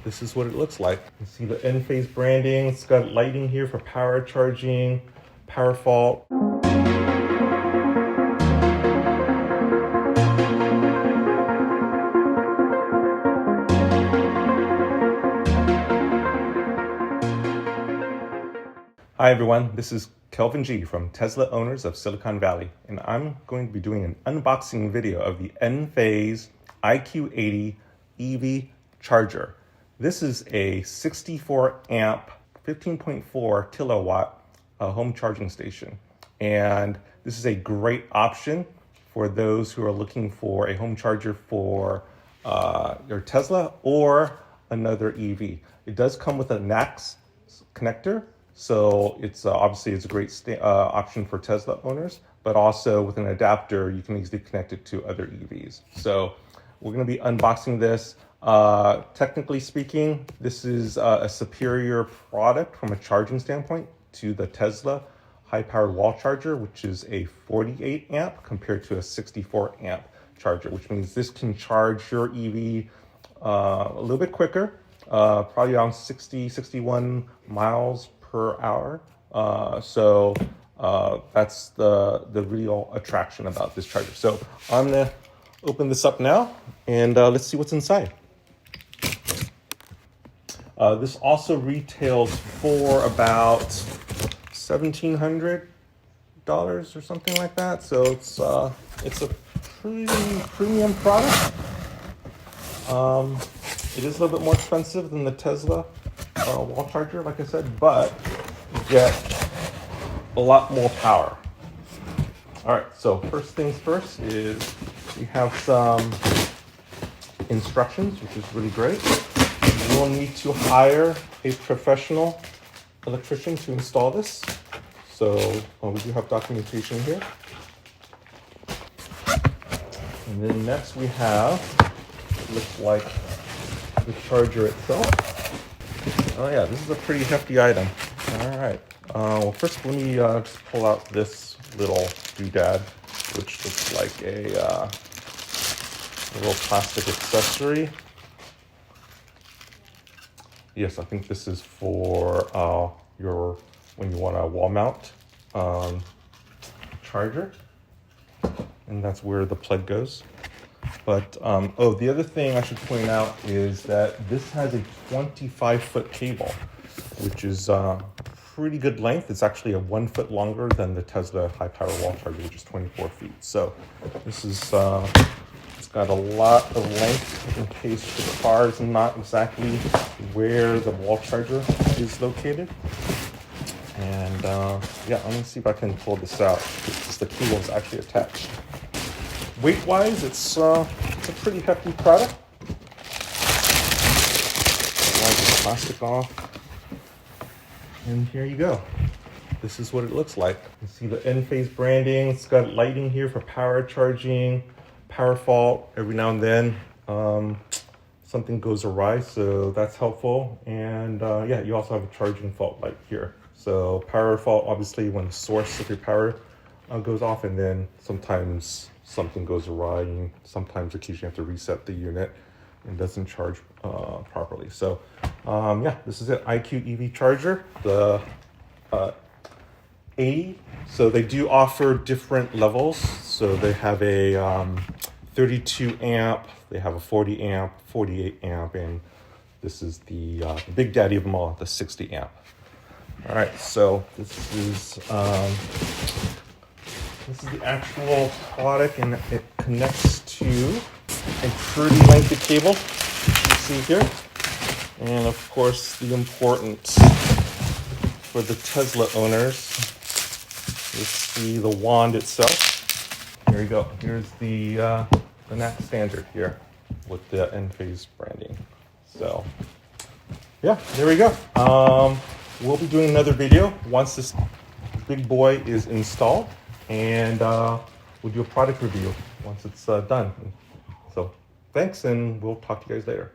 this is what it looks like. You see the Enphase branding. It's got lighting here for power charging, power fault. Hi everyone, this is Kelvin G from Tesla Owners of Silicon Valley, and I'm going to be doing an unboxing video of the Enphase IQ80 EV charger. This is a 64 amp, 15.4 kilowatt home charging station. And this is a great option for those who are looking for a home charger for your Tesla or another EV. It does come with a NACS connector. So it's obviously it's a great option for Tesla owners, but also with an adapter, you can easily connect it to other EVs. So we're going to be unboxing this. Technically speaking, this is a superior product from a charging standpoint to the Tesla high-powered wall charger, which is a 48 amp compared to a 64 amp charger, which means this can charge your EV a little bit quicker, probably around 61 miles per hour. So that's the real attraction about this charger. So I'm gonna open this up now and let's see what's inside. This also retails for about $1,700 or something like that. So it's a pretty premium product. It is a little bit more expensive than the Tesla wall charger, like I said, but you get a lot more power. All right, so first things first is we have some instructions, which is really great. You will need to hire a professional electrician to install this. So we do have documentation here. And then next we have, it looks like the charger itself. Oh yeah, this is a pretty hefty item. All right. Well, first let me just pull out this little doodad, which looks like a little plastic accessory. Yes, I think this is for when you want a wall mount charger, and that's where the plug goes. But, oh, the other thing I should point out is that this has a 25-foot cable, which is pretty good length. It's actually 1 foot longer than the Tesla high-power wall charger, which is 24 feet. So this is, it's got a lot of length in case the car is not exactly where the wall charger is located. And yeah, let me see if I can pull this out because the cable is actually attached. Weight-wise, it's a pretty hefty product. Slide the plastic off, and here you go. This is what it looks like. You see the Enphase branding. It's got lighting here for power charging, power fault. Every now and then, something goes awry, so that's helpful. And yeah, you also have a charging fault light here. So power fault, obviously, when the source of your power goes off, and then sometimes something goes awry, and sometimes occasionally you have to reset the unit and doesn't charge properly. So yeah, this is it, IQ EV charger, the 80. So they do offer different levels. So they have a 32 amp, they have a 40 amp, 48 amp, and this is the big daddy of them all, the 60 amp. All right, so this is the actual product, and it connects to a pretty lengthy cable, you see here. And of course, the importance for the Tesla owners is the wand itself. Here you go. Here's the NACS standard here with the Enphase branding. So yeah, there we go. We'll be doing another video once this big boy is installed. And we'll do a product review once it's done. So thanks, and we'll talk to you guys later.